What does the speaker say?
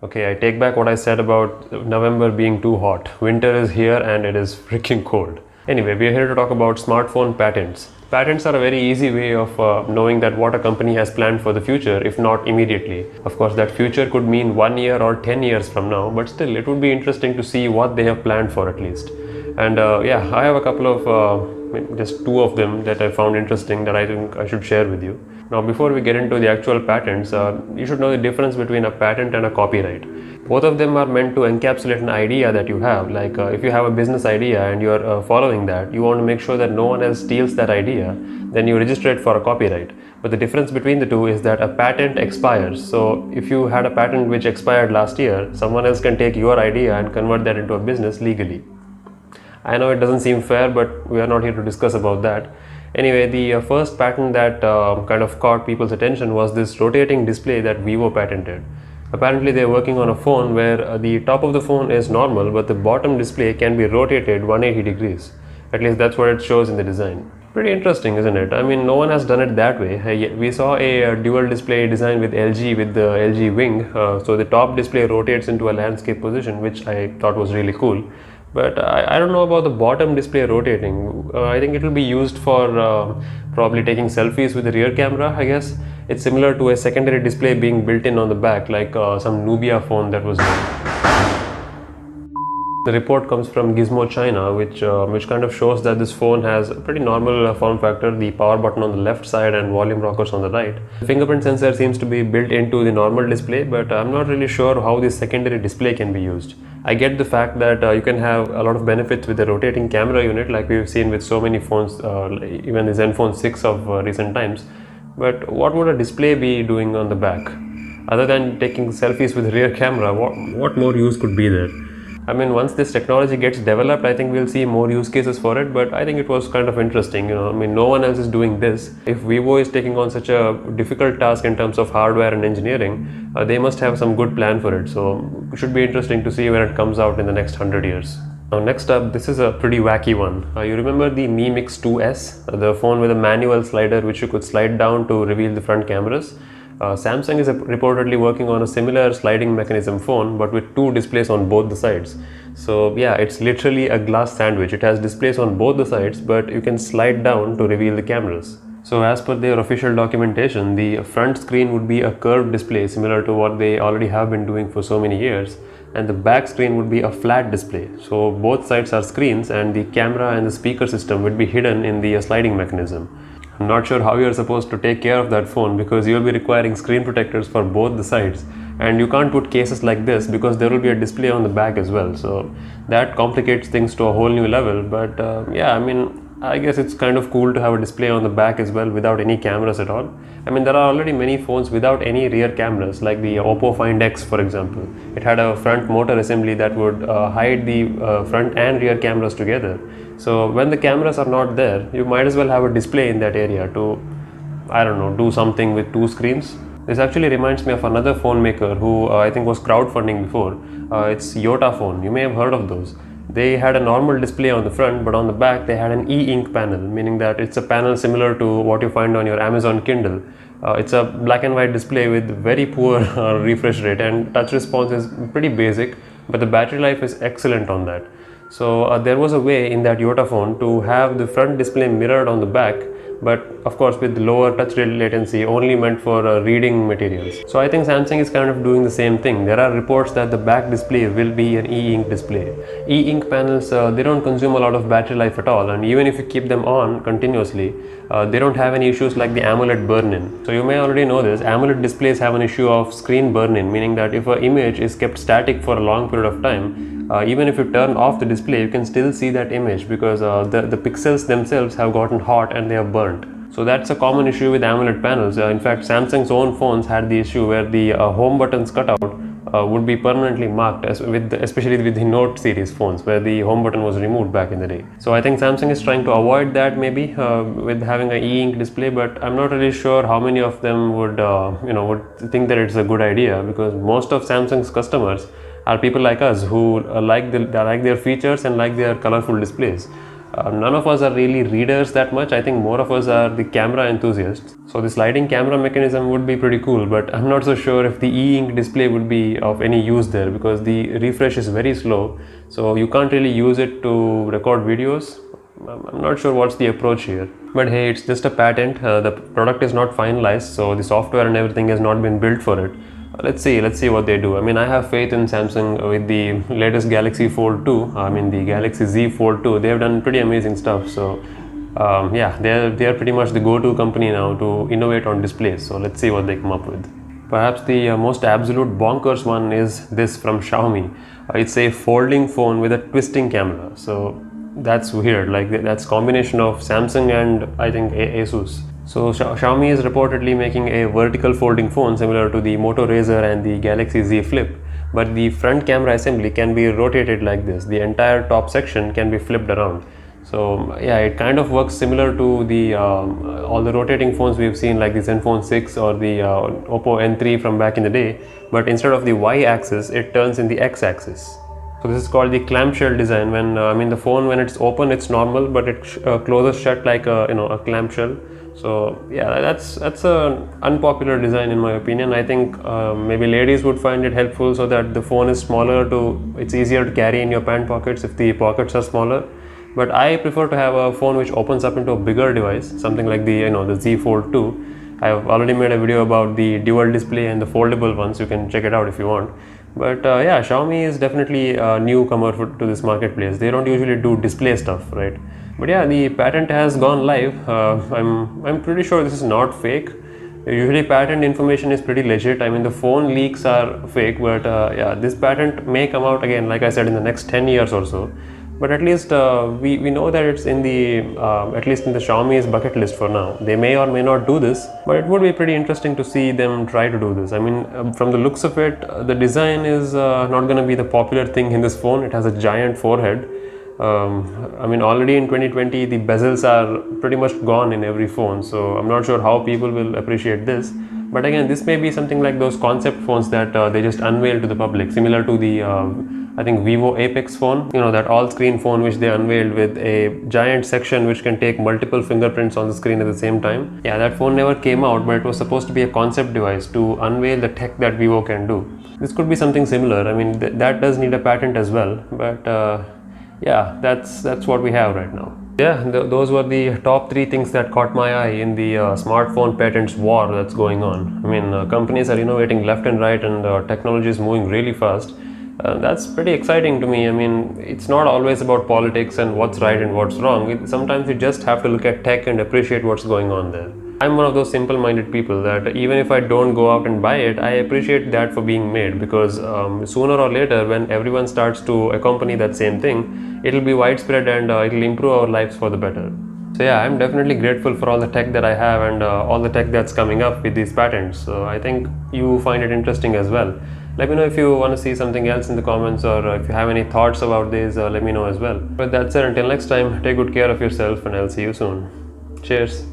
Okay, I take back what I said about November being too hot. Winter is here and it is freaking cold. Anyway, we are here to talk about smartphone patents. Patents are a very easy way of knowing that what a company has planned for the future, if not immediately. Of course, that future could mean 1 year or 10 years from now, but still, it would be interesting to see what they have planned for at least. And yeah, I have a couple of just two of them that I found interesting that I think I should share with you. Now, before we get into the actual patents, you should know the difference between a patent and a copyright. Both of them are meant to encapsulate an idea that you have. Like if you have a business idea and you are following that, you want to make sure that no one else steals that idea, then you register it for a copyright. But the difference between the two is that a patent expires. So if you had a patent which expired last year, someone else can take your idea and convert that into a business legally. I know it doesn't seem fair, but we are not here to discuss about that. Anyway, the first patent that kind of caught people's attention was this rotating display that Vivo patented. Apparently, they are working on a phone where the top of the phone is normal, but the bottom display can be rotated 180 degrees. At least that's what it shows in the design. Pretty interesting, isn't it? I mean, no one has done it that way. We saw a dual display design with LG with the LG Wing. So the top display rotates into a landscape position, which I thought was really cool. But I don't know about the bottom display rotating. I think it will be used for probably taking selfies with the rear camera, I guess. It's similar to a secondary display being built in on the back, like some Nubia phone that was done. The report comes from Gizmo China, which kind of shows that this phone has a pretty normal form factor, the power button on the left side and volume rockers on the right. The fingerprint sensor seems to be built into the normal display, but I'm not really sure how the secondary display can be used. I get the fact that you can have a lot of benefits with the rotating camera unit, like we've seen with so many phones, even the Zenfone 6 of recent times. But what would a display be doing on the back? Other than taking selfies with rear camera, what more use could be there? I mean, once this technology gets developed, I think we'll see more use cases for it, but I think it was kind of interesting, I mean, no one else is doing this. If Vivo is taking on such a difficult task in terms of hardware and engineering, they must have some good plan for it. So it should be interesting to see when it comes out in the next 100 years. Now, next up, this is a pretty wacky one. You remember the Mi Mix 2S, the phone with a manual slider which you could slide down to reveal the front cameras? Samsung is reportedly working on a similar sliding mechanism phone, but with two displays on both the sides. So yeah, it's literally a glass sandwich. It has displays on both the sides, but you can slide down to reveal the cameras. So as per their official documentation, the front screen would be a curved display similar to what they already have been doing for so many years, and the back screen would be a flat display. So both sides are screens and the camera and the speaker system would be hidden in the sliding mechanism. I'm not sure how you're supposed to take care of that phone because you'll be requiring screen protectors for both the sides, and you can't put cases like this because there will be a display on the back as well. So that complicates things to a whole new level. But yeah, I mean, I guess it's kind of cool to have a display on the back as well without any cameras at all. I mean, there are already many phones without any rear cameras, like the Oppo Find X, for example. It had a front motor assembly that would hide the front and rear cameras together. So when the cameras are not there, you might as well have a display in that area to, I don't know, do something with two screens. This actually reminds me of another phone maker who I think was crowdfunding before. It's Yotaphone. You may have heard of those. They had a normal display on the front, but on the back they had an e-ink panel, meaning that it's a panel similar to what you find on your Amazon Kindle. It's a black and white display with very poor refresh rate, and touch response is pretty basic, but the battery life is excellent on that. So there was a way in that Yotaphone to have the front display mirrored on the back, but of course with lower touch latency, only meant for reading materials. So I think Samsung is kind of doing the same thing. There are reports that the back display will be an e-ink display. E-ink panels, they don't consume a lot of battery life at all, and even if you keep them on continuously, they don't have any issues like the AMOLED burn-in. So you may already know this, AMOLED displays have an issue of screen burn-in, meaning that if an image is kept static for a long period of time, even if you turn off the display, you can still see that image because the pixels themselves have gotten hot and they have burnt. So that's a common issue with AMOLED panels. In fact, Samsung's own phones had the issue where the home buttons cutout would be permanently marked, especially with the Note series phones where the home button was removed back in the day. So I think Samsung is trying to avoid that maybe with having an e-ink display, but I'm not really sure how many of them would would think that it's a good idea, because most of Samsung's customers are people like us who like their features and like their colorful displays. None of us are really readers that much. I think more of us are the camera enthusiasts. So the sliding camera mechanism would be pretty cool, but I'm not so sure if the e-ink display would be of any use there, because the refresh is very slow. So you can't really use it to record videos. I'm not sure what's the approach here. But hey, it's just a patent. The product is not finalized, so the software and everything has not been built for it. Let's see what they do. I mean, I have faith in Samsung with the latest Galaxy Fold 2. I mean, the Galaxy Z Fold 2. They have done pretty amazing stuff. So yeah, they are pretty much the go-to company now to innovate on displays. So let's see what they come up with. Perhaps the most absolute bonkers one is this from Xiaomi. It's a folding phone with a twisting camera. So that's weird. Like, that's combination of Samsung and I think Asus. So Xiaomi is reportedly making a vertical folding phone similar to the Moto Razr and the Galaxy Z Flip, but the front camera assembly can be rotated like this. The entire top section can be flipped around. So yeah, it kind of works similar to the all the rotating phones we've seen, like the Zenfone 6 or the Oppo N3 from back in the day, but instead of the Y-axis, it turns in the X-axis. So this is called the clamshell design. When I mean, the phone, when it's open, it's normal, but it closes shut like a clamshell. So yeah, that's an unpopular design in my opinion. I think maybe ladies would find it helpful so that the phone is smaller it's easier to carry in your pant pockets if the pockets are smaller. But I prefer to have a phone which opens up into a bigger device, something like the Z Fold 2. I've already made a video about the dual display and the foldable ones. You can check it out if you want. But yeah, Xiaomi is definitely a newcomer to this marketplace. They don't usually do display stuff, right? But yeah, the patent has gone live. I'm pretty sure this is not fake. Usually patent information is pretty legit. I mean, the phone leaks are fake, but yeah, this patent may come out again, like I said, in the next 10 years or so. But at least we know that it's in the at least in the Xiaomi's bucket list for now. They may or may not do this, but it would be pretty interesting to see them try to do this. I mean, from the looks of it, the design is not going to be the popular thing in this phone. It has a giant forehead. I mean, already in 2020, the bezels are pretty much gone in every phone. So I'm not sure how people will appreciate this. But again, this may be something like those concept phones that they just unveil to the public, similar to the I think Vivo Apex phone, that all-screen phone which they unveiled with a giant section which can take multiple fingerprints on the screen at the same time. Yeah, that phone never came out, but it was supposed to be a concept device to unveil the tech that Vivo can do. This could be something similar. I mean, that does need a patent as well, but yeah, that's what we have right now. Yeah, those were the top 3 things that caught my eye in the smartphone patents war that's going on. I mean, companies are innovating left and right, and technology is moving really fast. That's pretty exciting to me. I mean, it's not always about politics and what's right and what's wrong. Sometimes you just have to look at tech and appreciate what's going on there. I'm one of those simple-minded people that even if I don't go out and buy it, I appreciate that for being made, because sooner or later, when everyone starts to accompany that same thing, it'll be widespread and it'll improve our lives for the better. So yeah, I'm definitely grateful for all the tech that I have and all the tech that's coming up with these patents. So I think you find it interesting as well. Let me know if you want to see something else in the comments, or if you have any thoughts about this, let me know as well. But that's it. Until next time, take good care of yourself, and I'll see you soon. Cheers.